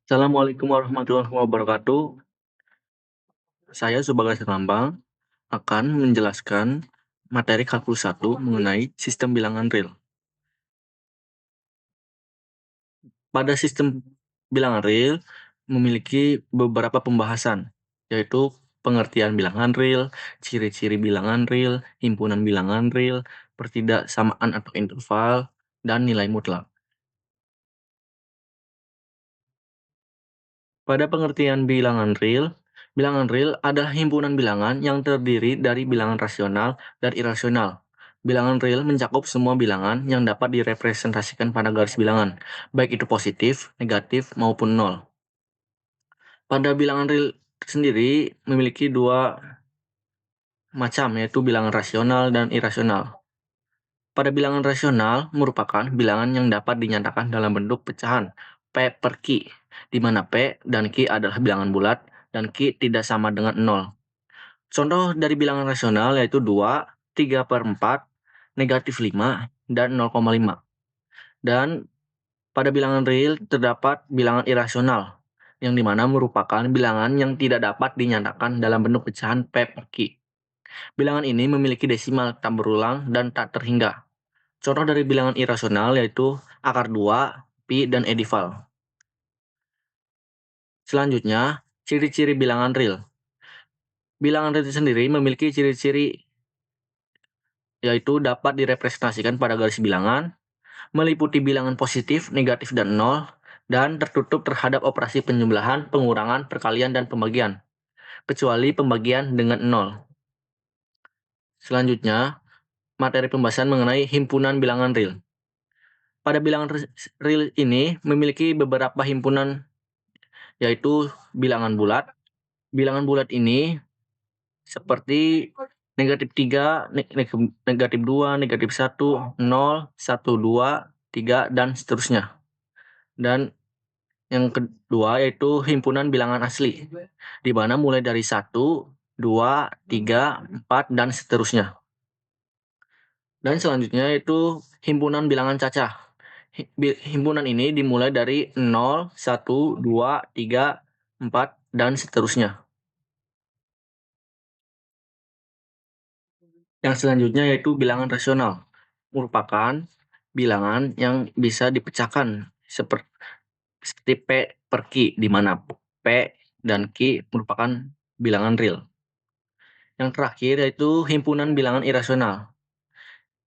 Assalamualaikum warahmatullahi wabarakatuh. Saya Subagio Lambang akan menjelaskan materi kalkulus 1 mengenai sistem bilangan real. Pada sistem bilangan real memiliki beberapa pembahasan, yaitu pengertian bilangan real, ciri-ciri bilangan real, himpunan bilangan real, pertidaksamaan atau interval, dan nilai mutlak. Pada pengertian bilangan real adalah himpunan bilangan yang terdiri dari bilangan rasional dan irasional. Bilangan real mencakup semua bilangan yang dapat direpresentasikan pada garis bilangan, baik itu positif, negatif, maupun nol. Pada bilangan real sendiri memiliki dua macam, yaitu bilangan rasional dan irasional. Pada bilangan rasional merupakan bilangan yang dapat dinyatakan dalam bentuk pecahan P per Q, di mana P dan Q adalah bilangan bulat dan Q tidak sama dengan 0. Contoh dari bilangan rasional yaitu 2, 3/4, negatif 5, dan 0,5. Dan pada bilangan real terdapat bilangan irasional, yang dimana merupakan bilangan yang tidak dapat dinyatakan dalam bentuk pecahan P per Q. Bilangan ini memiliki desimal tak berulang dan tak terhingga. Contoh dari bilangan irasional yaitu akar 2, pi, dan edival. Selanjutnya, ciri-ciri bilangan real. Bilangan real sendiri memiliki ciri-ciri yaitu dapat direpresentasikan pada garis bilangan, meliputi bilangan positif, negatif, dan nol, dan tertutup terhadap operasi penjumlahan, pengurangan, perkalian, dan pembagian, kecuali pembagian dengan nol. Selanjutnya, materi pembahasan mengenai himpunan bilangan real. Pada bilangan real ini memiliki beberapa himpunan yaitu bilangan bulat. Bilangan bulat ini seperti negatif 3, negatif 2, negatif 1, 0, 1, 2, 3, dan seterusnya. Dan yang kedua yaitu himpunan bilangan asli, di mana mulai dari 1, 2, 3, 4, dan seterusnya. Dan selanjutnya yaitu himpunan bilangan cacah. Himpunan ini dimulai dari 0, 1, 2, 3, 4, dan seterusnya. Yang selanjutnya yaitu bilangan rasional, merupakan bilangan yang bisa dipecahkan seperti P per Q, di mana P dan Q merupakan bilangan real. Yang terakhir yaitu himpunan bilangan irasional,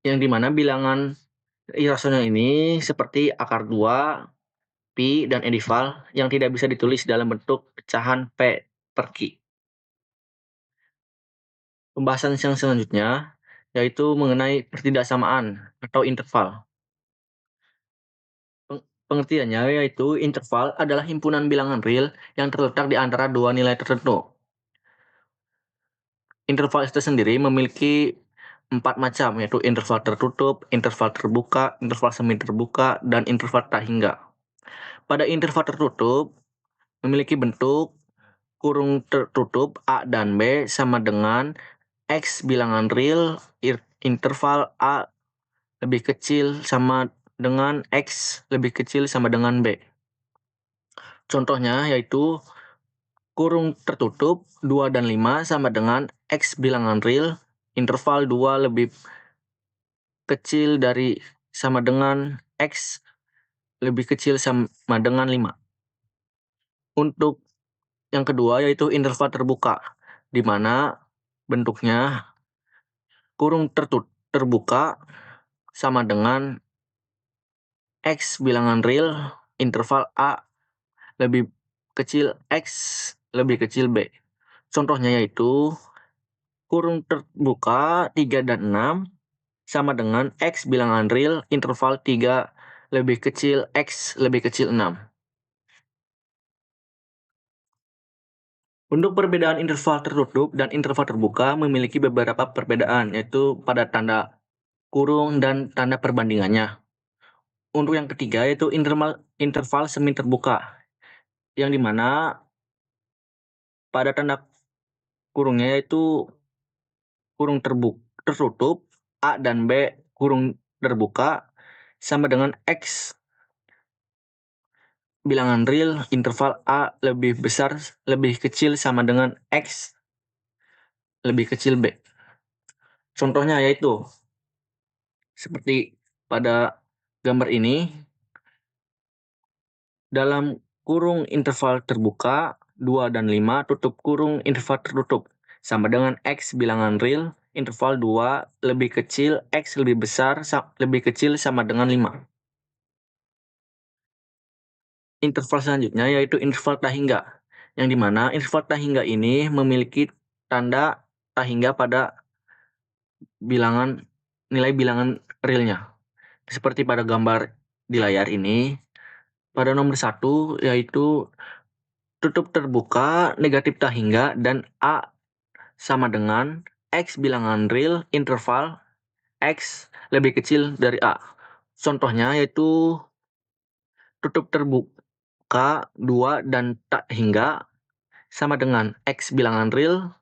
yang dimana bilangan irasional ini seperti akar 2, pi, dan edival yang tidak bisa ditulis dalam bentuk pecahan P per Q. Pembahasan yang selanjutnya yaitu mengenai pertidaksamaan atau interval. Pengertiannya yaitu interval adalah himpunan bilangan real yang terletak di antara dua nilai tertentu. Interval itu sendiri memiliki 4 macam, yaitu interval tertutup, interval terbuka, interval semi terbuka, dan interval tak hingga. Pada interval tertutup memiliki bentuk kurung tertutup A dan B sama dengan X bilangan real interval A lebih kecil sama dengan X lebih kecil sama dengan B. Contohnya yaitu kurung tertutup 2 dan 5 sama dengan X bilangan real interval 2 lebih kecil dari sama dengan X lebih kecil sama dengan 5. Untuk yang kedua yaitu interval terbuka, di mana bentuknya kurung terbuka sama dengan X bilangan real interval A lebih kecil X lebih kecil B. Contohnya yaitu kurung terbuka 3 dan 6 sama dengan X bilangan real interval 3 lebih kecil X lebih kecil 6. Untuk perbedaan interval tertutup dan interval terbuka memiliki beberapa perbedaan, yaitu pada tanda kurung dan tanda perbandingannya. Untuk yang ketiga yaitu interval semi terbuka, yang dimana pada tanda kurungnya yaitu kurung tertutup A dan B kurung terbuka, sama dengan X bilangan real interval A lebih besar lebih kecil sama dengan X lebih kecil B. Contohnya yaitu seperti pada gambar ini, dalam kurung interval terbuka 2 dan 5 tutup kurung interval tertutup sama dengan X bilangan real interval 2 lebih kecil X lebih besar lebih kecil sama dengan 5. Interval selanjutnya yaitu interval tak hingga, yang dimana interval tak hingga ini memiliki tanda tak hingga pada nilai bilangan realnya. Seperti pada gambar di layar ini, pada nomor 1 yaitu tutup terbuka negatif tak hingga dan A sama dengan X bilangan real interval X lebih kecil dari A. Contohnya yaitu tutup terbuka 2 dan tak hingga sama dengan X bilangan real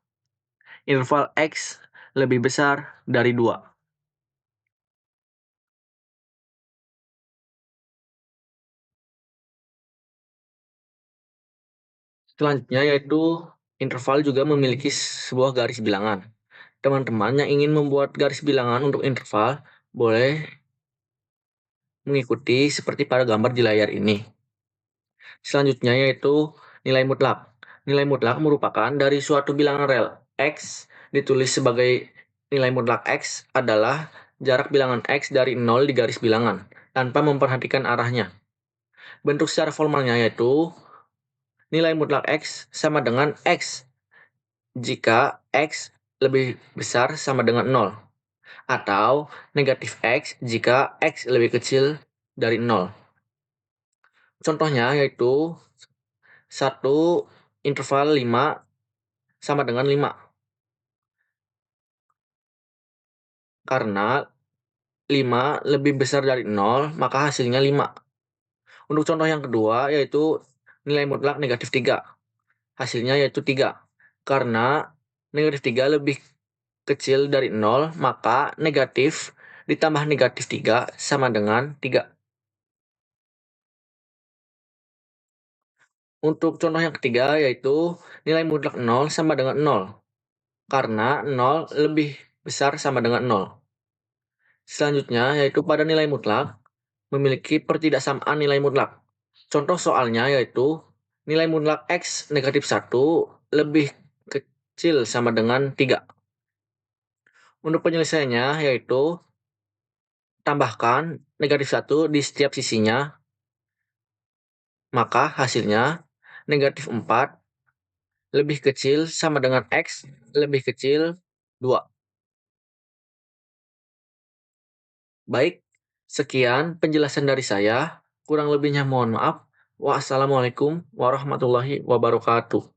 interval X lebih besar dari 2. Selanjutnya yaitu interval juga memiliki sebuah garis bilangan. Teman-teman yang ingin membuat garis bilangan untuk interval boleh mengikuti seperti pada gambar di layar ini. Selanjutnya yaitu nilai mutlak. Nilai mutlak merupakan dari suatu bilangan real. X ditulis sebagai nilai mutlak X adalah jarak bilangan X dari 0 di garis bilangan tanpa memperhatikan arahnya. Bentuk secara formalnya yaitu nilai mutlak X sama dengan X jika X lebih besar sama dengan 0 atau negatif X jika X lebih kecil dari 0. Contohnya yaitu 1 interval 5 sama dengan 5. Karena 5 lebih besar dari 0, maka hasilnya 5. Untuk contoh yang kedua yaitu nilai mutlak negatif 3. Hasilnya yaitu 3. Karena negatif 3 lebih kecil dari 0, maka negatif ditambah negatif 3 sama dengan 3. Untuk contoh yang ketiga yaitu nilai mutlak 0 sama dengan 0. Karena 0 lebih besar sama dengan 0. Selanjutnya yaitu pada nilai mutlak memiliki pertidaksamaan nilai mutlak. Contoh soalnya yaitu nilai mutlak X negatif 1 lebih kecil sama dengan 3. Untuk penyelesaiannya yaitu tambahkan negatif 1 di setiap sisinya, maka hasilnya negatif 4 lebih kecil sama dengan X lebih kecil 2. Baik, sekian penjelasan dari saya. Kurang lebihnya mohon maaf. Wassalamualaikum warahmatullahi wabarakatuh.